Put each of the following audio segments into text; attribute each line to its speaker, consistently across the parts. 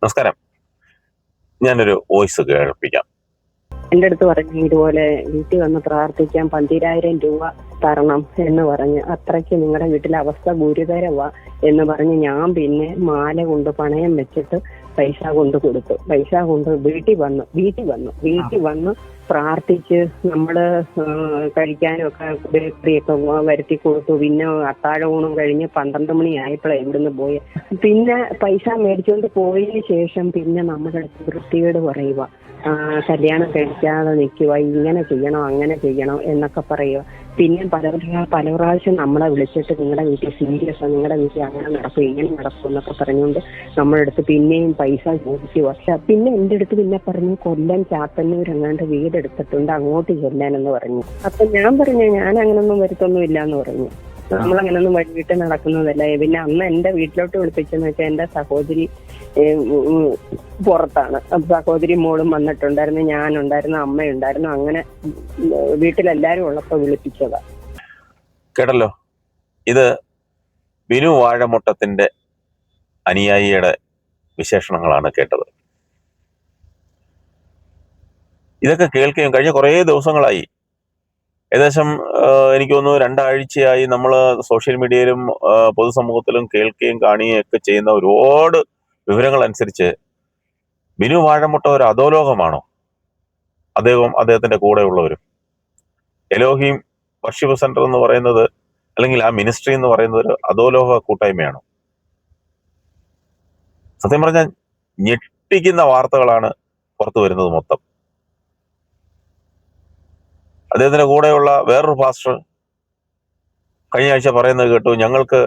Speaker 1: നമസ്കാരം. ഞാനൊരു വോയിസ് കേൾപ്പിക്കാം.
Speaker 2: എൻ്റെ അടുത്ത് പറഞ്ഞു ഇതുപോലെ വീട്ടിൽ വന്ന് പ്രാർത്ഥിക്കാൻ 12,000 രൂപ തരണം എന്ന് പറഞ്ഞ്, അത്രയ്ക്ക് നിങ്ങളുടെ വീട്ടിലെ അവസ്ഥ ഗുരുതരവാ എന്ന് പറഞ്ഞ് ഞാൻ പിന്നെ മാല കൊണ്ട് പണയം വെച്ചിട്ട് പൈസ കൊണ്ട് കൊടുത്തു. പൈസ കൊണ്ട് വീട്ടിൽ വന്ന് പ്രാർത്ഥിച്ച് നമ്മള് കഴിക്കാനും ഒക്കെ ബേക്കറിയൊക്കെ വരുത്തി കൊടുത്തു. പിന്നെ അത്താഴഊണും കഴിഞ്ഞ് 12 മണിയായപ്പോഴാണ് ഇവിടുന്ന് പോയി. പിന്നെ പൈസ മേടിച്ചുകൊണ്ട് പോയതിന് ശേഷം പിന്നെ നമ്മുടെ അടുത്ത് വൃത്തികേട് പറയുക, കല്യാണം കഴിക്കാതെ നിൽക്കുക, ഇങ്ങനെ ചെയ്യണം അങ്ങനെ ചെയ്യണം എന്നൊക്കെ പറയുക. പിന്നെ പല പ്രാവശ്യം നമ്മളെ വിളിച്ചിട്ട് നിങ്ങളുടെ വീട്ടിൽ സീരിയസ്, നിങ്ങളുടെ വീട്ടിൽ അങ്ങനെ നടക്കും ഇങ്ങനെ നടക്കും എന്നൊക്കെ പറഞ്ഞുകൊണ്ട് നമ്മുടെ അടുത്ത് പിന്നെയും പൈസ ചോദിച്ചു. പക്ഷെ പിന്നെ എൻ്റെ അടുത്ത് പിന്നെ പറഞ്ഞു കൊല്ലം ചാത്തന്നൂർ എങ്ങാണ്ട് വീടെടുത്തിട്ടുണ്ട്, അങ്ങോട്ട് ചെല്ലാനെന്ന് പറഞ്ഞു. അപ്പൊ ഞാൻ പറഞ്ഞു ഞാൻ അങ്ങനൊന്നും വരുത്തൊന്നും ഇല്ല എന്ന് പറഞ്ഞു. നമ്മളങ്ങനൊന്നും വഴിവിട്ട് നടക്കുന്നതല്ല. പിന്നെ അന്ന് എന്റെ വീട്ടിലോട്ട് വിളിപ്പിച്ചെന്ന് വെച്ചാൽ എന്റെ സഹോദരി പുറത്താണ്. സഹോദരി മോളും വന്നിട്ടുണ്ടായിരുന്നു, ഞാനുണ്ടായിരുന്നു, അമ്മയുണ്ടായിരുന്നു. അങ്ങനെ വീട്ടിലെല്ലാരും ഉള്ളപ്പോ വിളിപ്പിച്ചതാ.
Speaker 1: കേട്ടല്ലോ, ഇത് ബിനു വാഴമുട്ടത്തിന്റെ അനുയായിയുടെ വിശേഷണങ്ങളാണ് കേട്ടത്. ഇതൊക്കെ കേൾക്കുകയും കഴിഞ്ഞ കുറേ ദിവസങ്ങളായി, ഏകദേശം എനിക്ക് തോന്നുന്നു 2 ആഴ്ചയായി നമ്മൾ സോഷ്യൽ മീഡിയയിലും പൊതുസമൂഹത്തിലും കേൾക്കുകയും കാണുകയും ഒക്കെ ചെയ്യുന്ന ഒരുപാട് വിവരങ്ങൾ അനുസരിച്ച് ബിനു വാഴമുട്ട ഒരു അധോലോകമാണോ? അദ്ദേഹത്തിന്റെ കൂടെയുള്ളവരും എലോഹീം വർഷിപ്പ് സെന്റർ എന്ന് പറയുന്നത്, അല്ലെങ്കിൽ ആ മിനിസ്ട്രി എന്ന് പറയുന്നത് ഒരു അധോലോക കൂട്ടായ്മയാണോ? സത്യം പറഞ്ഞാൽ ഞെട്ടിക്കുന്ന വാർത്തകളാണ് പുറത്തു വരുന്നത് മൊത്തം. അദ്ദേഹത്തിന്റെ കൂടെയുള്ള വേറൊരു പാസ്റ്റർ കഴിഞ്ഞ ആഴ്ച പറയുന്നത് കേട്ടു, ഞങ്ങൾക്ക്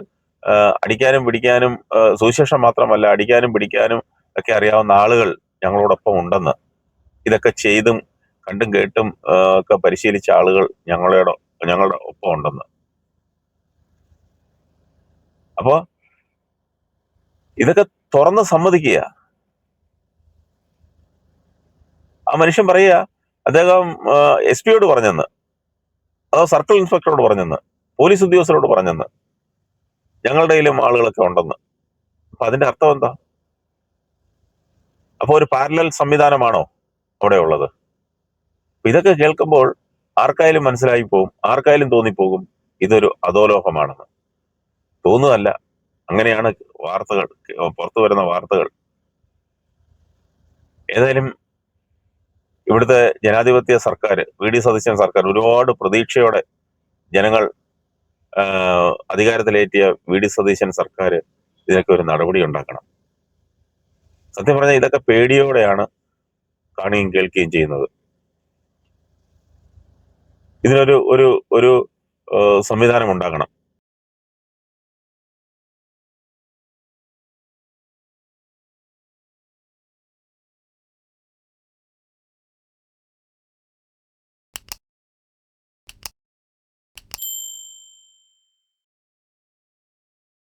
Speaker 1: അടിക്കാനും പിടിക്കാനും, സുവിശേഷം മാത്രമല്ല അടിക്കാനും പിടിക്കാനും ഒക്കെ അറിയാവുന്ന ആളുകൾ ഞങ്ങളോടൊപ്പം ഉണ്ടെന്ന്, ഇതൊക്കെ ചെയ്തും കണ്ടും കേട്ടും ഒക്കെ പരിശീലിച്ച ആളുകൾ ഞങ്ങളുടെ ഒപ്പം ഉണ്ടെന്ന്. അപ്പോ ഇതൊക്കെ തുറന്ന് സമ്മതിക്കുക. ആ മനുഷ്യൻ പറയുക, അദ്ദേഹം എസ് പിയോട് പറഞ്ഞെന്ന്, അതോ സർക്കിൾ ഇൻസ്പെക്ടറോട് പറഞ്ഞെന്ന്, പോലീസ് ഉദ്യോഗസ്ഥരോട് പറഞ്ഞെന്ന്, ഞങ്ങളുടെ കയ്യിലും ആളുകളൊക്കെ ഉണ്ടെന്ന്. അപ്പൊ അതിന്റെ അർത്ഥം എന്താ? അപ്പൊ ഒരു പാരലൽ സംവിധാനമാണോ അവിടെ ഉള്ളത്? ഇതൊക്കെ കേൾക്കുമ്പോൾ ആർക്കായാലും മനസ്സിലായി പോകും, ആർക്കായാലും തോന്നിപ്പോകും ഇതൊരു അധോലോകമാണെന്ന്. തോന്നുകയല്ല, അങ്ങനെയാണ് വാർത്തകൾ, പുറത്തു വരുന്ന വാർത്തകൾ. ഏതായാലും ഇവിടുത്തെ ജനാധിപത്യ സർക്കാർ, വി.ഡി. സതീശൻ സർക്കാർ, ഒരുപാട് പ്രതീക്ഷയോടെ ജനങ്ങൾ അധികാരത്തിലേറ്റിയ വി.ഡി. സതീശൻ സർക്കാർ ഇതിനൊക്കെ ഒരു നടപടി ഉണ്ടാക്കണം. സത്യം പറഞ്ഞാൽ ഇതൊക്കെ പേടിയോടെയാണ് കാണുകയും കേൾക്കുകയും ചെയ്യുന്നത്. ഇതിനൊരു ഒരു ഒരു സംവിധാനം ഉണ്ടാകണം.